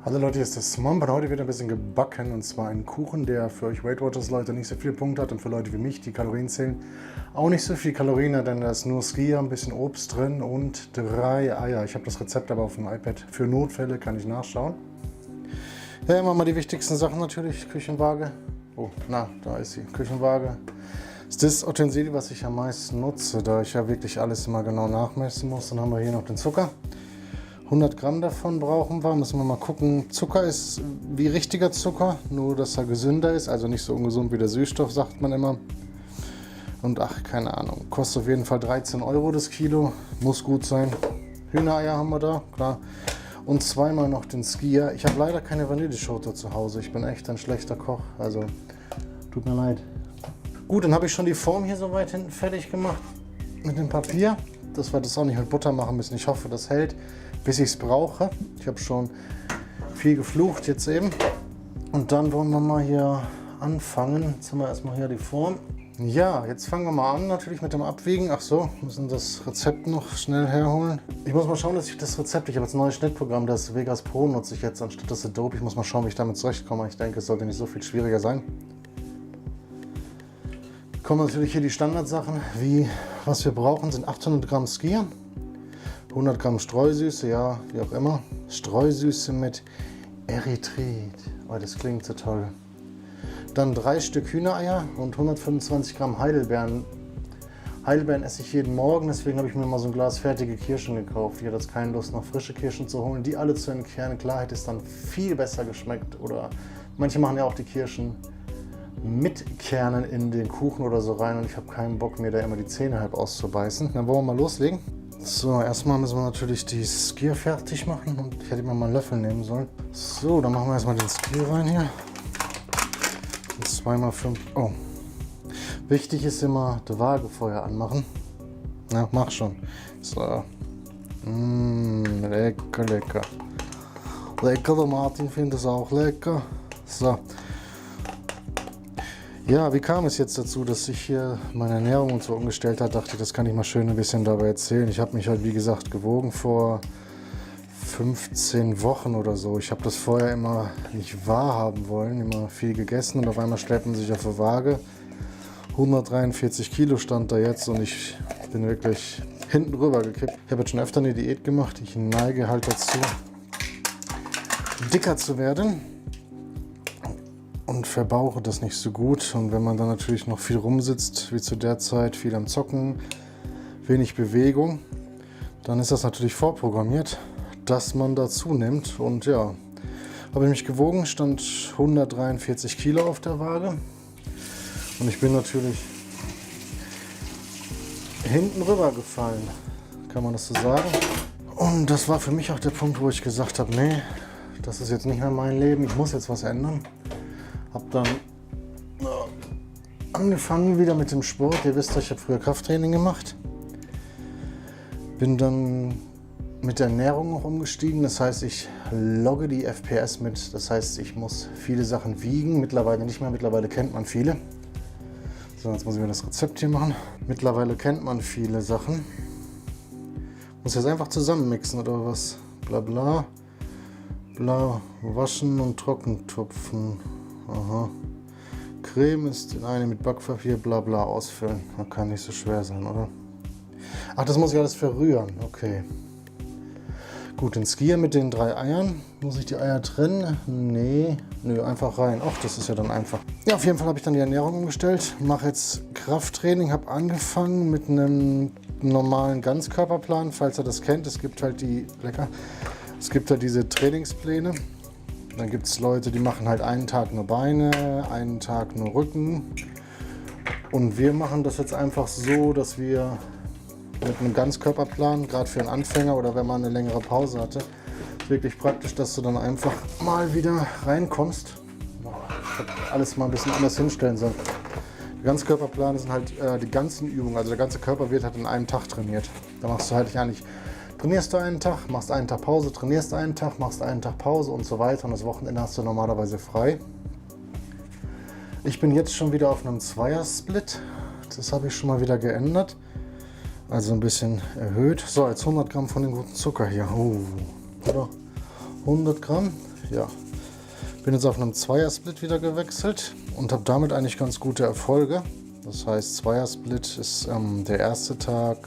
Hallo Leute, hier ist der Smomp und heute wird ein bisschen gebacken, und zwar ein Kuchen, der für euch Weight Watchers Leute nicht so viele Punkte hat und für Leute wie mich, die Kalorien zählen, auch nicht so viel Kalorien hat, denn da ist nur Skyr, ein bisschen Obst drin und 3 Eier. Ich habe das Rezept aber auf dem iPad. Für Notfälle kann ich nachschauen. Ja, immer mal die wichtigsten Sachen natürlich. Küchenwaage. Oh, na, da ist sie. Küchenwaage. Das ist das Utensil, was ich am meisten nutze, da ich ja wirklich alles immer genau nachmessen muss. Dann haben wir hier noch den Zucker. 100 Gramm davon brauchen wir. Müssen wir mal gucken. Zucker ist wie richtiger Zucker, nur dass er gesünder ist. Also nicht so ungesund wie der Süßstoff, sagt man immer. Und ach, keine Ahnung. Kostet auf jeden Fall 13 € das Kilo. Muss gut sein. Hühnereier haben wir da, klar. Und zweimal noch den Skyr. Ich habe leider keine Vanilleschote zu Hause. Ich bin echt ein schlechter Koch. Also, tut mir leid. Gut, dann habe ich schon die Form hier soweit hinten fertig gemacht. Mit dem Papier. Dass wir das auch nicht mit Butter machen müssen. Ich hoffe, das hält, bis ich es brauche. Ich habe schon viel geflucht jetzt eben. Und dann wollen wir mal hier anfangen. Jetzt haben wir erstmal hier die Form. Ja, jetzt fangen wir mal an natürlich mit dem Abwiegen. Ach so, müssen das Rezept noch schnell herholen. Ich muss mal schauen, dass ich das Rezept, ich habe jetzt ein neues Schnittprogramm, das Vegas Pro nutze ich jetzt anstatt das Adobe. Ich muss mal schauen, wie ich damit zurechtkomme. Ich denke, es sollte nicht so viel schwieriger sein. Kommen natürlich hier die Standardsachen, wie was wir brauchen, sind 800 Gramm Skyr, 100 Gramm Streusüße, ja, wie auch immer. Streusüße mit Erythrit, oh, das klingt so toll. Dann 3 Stück Hühnereier und 125 Gramm Heidelbeeren. Heidelbeeren esse ich jeden Morgen, deswegen habe ich mir mal so ein Glas fertige Kirschen gekauft. Ich hatte jetzt keine Lust, noch frische Kirschen zu holen, die alle zu entkernen. Klar hätte es dann viel besser geschmeckt, oder manche machen ja auch die Kirschen mit Kernen in den Kuchen oder so rein, und ich habe keinen Bock, mir da immer die Zähne halb auszubeißen. Dann wollen wir mal loslegen. So, erstmal müssen wir natürlich die Skyr fertig machen, und ich hätte mir mal einen Löffel nehmen sollen. So, dann machen wir erstmal den Skyr rein hier. 2x5. Oh. Wichtig ist immer, die Waage vorher anmachen. Na, mach schon. So. Lecker, lecker. Lecker, der Martin findet es auch lecker. So. Ja, wie kam es jetzt dazu, dass ich hier meine Ernährung und so umgestellt habe? Dachte ich, das kann ich mal schön ein bisschen dabei erzählen. Ich habe mich halt, wie gesagt, gewogen vor 15 Wochen oder so. Ich habe das vorher immer nicht wahrhaben wollen, immer viel gegessen, und auf einmal stellt man sich auf die Waage. 143 Kilo stand da jetzt, und ich bin wirklich hinten rüber gekippt. Ich habe jetzt schon öfter eine Diät gemacht. Ich neige halt dazu, dicker zu werden. Und verbauche das nicht so gut. Und wenn man dann natürlich noch viel rumsitzt, wie zu der Zeit, viel am Zocken, wenig Bewegung, dann ist das natürlich vorprogrammiert, dass man da zunimmt. Und ja, habe ich mich gewogen, stand 143 Kilo auf der Waage. Und ich bin natürlich hinten rüber gefallen, kann man das so sagen. Und das war für mich auch der Punkt, wo ich gesagt habe, nee, das ist jetzt nicht mehr mein Leben, ich muss jetzt was ändern. Habe dann angefangen wieder mit dem Sport. Ihr wisst ja, ich habe früher Krafttraining gemacht. Bin dann mit der Ernährung noch umgestiegen. Das heißt, ich logge die FPS mit. Das heißt, ich muss viele Sachen wiegen. Mittlerweile nicht mehr. Mittlerweile kennt man viele. So, jetzt muss ich mir das Rezept hier machen. Mittlerweile kennt man viele Sachen. Muss jetzt einfach zusammenmixen oder was? Bla bla. Bla. Waschen und trockentupfen. Aha. Creme ist in eine mit Backpapier, bla bla, ausfüllen. Das kann nicht so schwer sein, oder? Ach, das muss ich alles verrühren. Okay. Gut, den Skyr mit den 3 Eiern. Muss ich die Eier trennen? Nee. Nö, einfach rein. Ach, das ist ja dann einfach. Ja, auf jeden Fall habe ich dann die Ernährung umgestellt. Mache jetzt Krafttraining. Habe angefangen mit einem normalen Ganzkörperplan. Falls ihr das kennt, es gibt halt es gibt halt diese Trainingspläne. Dann gibt es Leute, die machen halt einen Tag nur Beine, einen Tag nur Rücken. Und wir machen das jetzt einfach so, dass wir mit einem Ganzkörperplan, gerade für einen Anfänger oder wenn man eine längere Pause hatte, ist wirklich praktisch, dass du dann einfach mal wieder reinkommst. Ich hätte alles mal ein bisschen anders hinstellen sollen. Der Ganzkörperplan sind halt die ganzen Übungen, also der ganze Körper wird halt in einem Tag trainiert. Da machst du halt eigentlich trainierst du einen Tag, machst einen Tag Pause, trainierst einen Tag, machst einen Tag Pause und so weiter. Und das Wochenende hast du normalerweise frei. Ich bin jetzt schon wieder auf einem Zweier-Split. Das habe ich schon mal wieder geändert. Also ein bisschen erhöht. So, jetzt 100 Gramm von dem guten Zucker hier. Oh, oder? 100 Gramm. ja, bin jetzt auf einem Zweiersplit wieder gewechselt und habe damit eigentlich ganz gute Erfolge. Das heißt, Zweiersplit ist der erste Tag.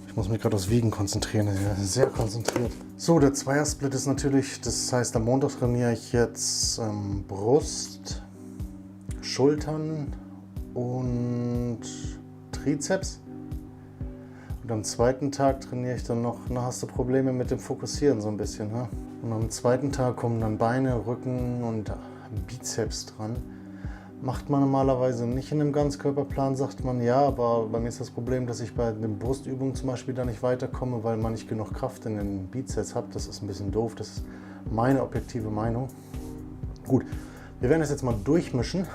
Ich muss mich gerade aufs Wiegen konzentrieren, sehr konzentriert. So, der Zweiersplit ist natürlich, das heißt, am Montag trainiere ich jetzt Brust, Schultern und Trizeps. Und am zweiten Tag trainiere ich dann noch, na, hast du Probleme mit dem Fokussieren so ein bisschen. Ne? Und am zweiten Tag kommen dann Beine, Rücken und Bizeps dran. Macht man normalerweise nicht in einem Ganzkörperplan, sagt man ja, aber bei mir ist das Problem, dass ich bei den Brustübungen zum Beispiel da nicht weiterkomme, weil man nicht genug Kraft in den Bizeps hat. Das ist ein bisschen doof, das ist meine objektive Meinung. Gut, wir werden das jetzt mal durchmischen.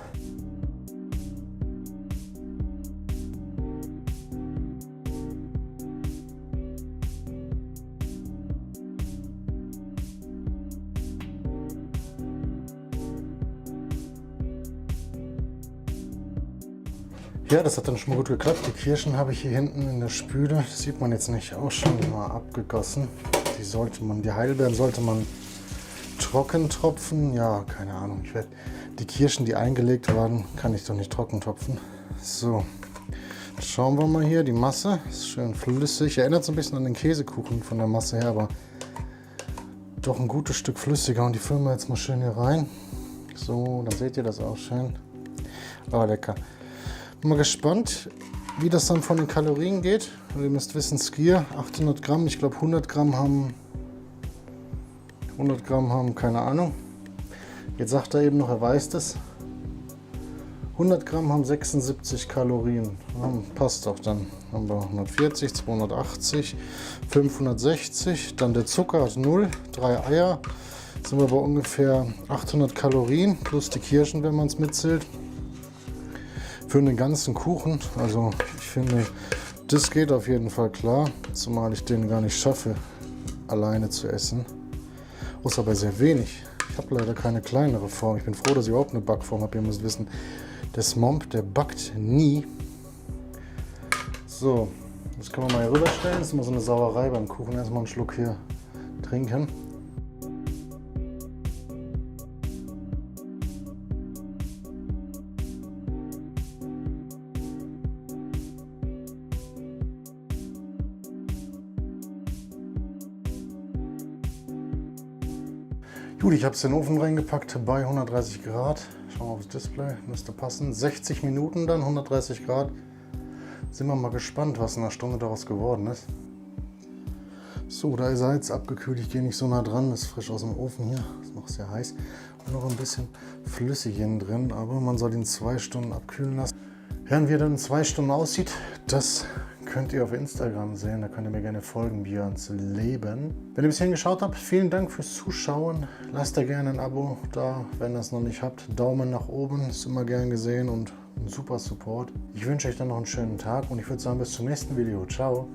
Ja, das hat dann schon mal gut geklappt. Die Kirschen habe ich hier hinten in der Spüle. Das sieht man jetzt nicht, auch schon mal abgegossen. Die Heidelbeeren sollte man trocken tropfen. Ja, keine Ahnung. Die Kirschen, die eingelegt waren, kann ich doch nicht trocken tropfen. So, schauen wir mal hier. Die Masse ist schön flüssig. Erinnert so ein bisschen an den Käsekuchen von der Masse her, aber doch ein gutes Stück flüssiger. Und die füllen wir jetzt mal schön hier rein. So, dann seht ihr das auch schön. Aber lecker. Bin mal gespannt, wie das dann von den Kalorien geht. Ihr müsst wissen, Skier 800 Gramm, ich glaube 100 Gramm haben, keine Ahnung. Jetzt sagt er eben noch, er weiß das. 100 Gramm haben 76 Kalorien. Ja, passt doch, dann haben wir 140, 280, 560. Dann der Zucker hat 0, 3 Eier. Jetzt sind wir bei ungefähr 800 Kalorien plus die Kirschen, wenn man es mitzählt. Für einen ganzen Kuchen, also ich finde, das geht auf jeden Fall klar, zumal ich den gar nicht schaffe, alleine zu essen. Ist aber sehr wenig. Ich habe leider keine kleinere Form. Ich bin froh, dass ich überhaupt eine Backform habe. Ihr müsst wissen, der Smomp, der backt nie. So, das können wir mal hier rüberstellen. Das ist immer so eine Sauerei beim Kuchen. Erstmal einen Schluck hier trinken. Gut, ich habe es in den Ofen reingepackt bei 130 Grad. Schauen wir aufs Display, müsste passen. 60 Minuten dann, 130 Grad. Sind wir mal gespannt, was in einer Stunde daraus geworden ist. So, da ist er jetzt abgekühlt. Ich gehe nicht so nah dran, ist frisch aus dem Ofen hier. Ist noch sehr heiß. Und noch ein bisschen flüssig innen drin, aber man soll ihn 2 Stunden abkühlen lassen. Ja, wie er dann in 2 Stunden aussieht, das könnt ihr auf Instagram sehen. Da könnt ihr mir gerne folgen, Björns Leben. Wenn ihr bis hierhin geschaut habt, vielen Dank fürs Zuschauen. Lasst da gerne ein Abo da, wenn ihr es noch nicht habt. Daumen nach oben, ist immer gern gesehen und ein super Support. Ich wünsche euch dann noch einen schönen Tag und ich würde sagen, bis zum nächsten Video. Ciao.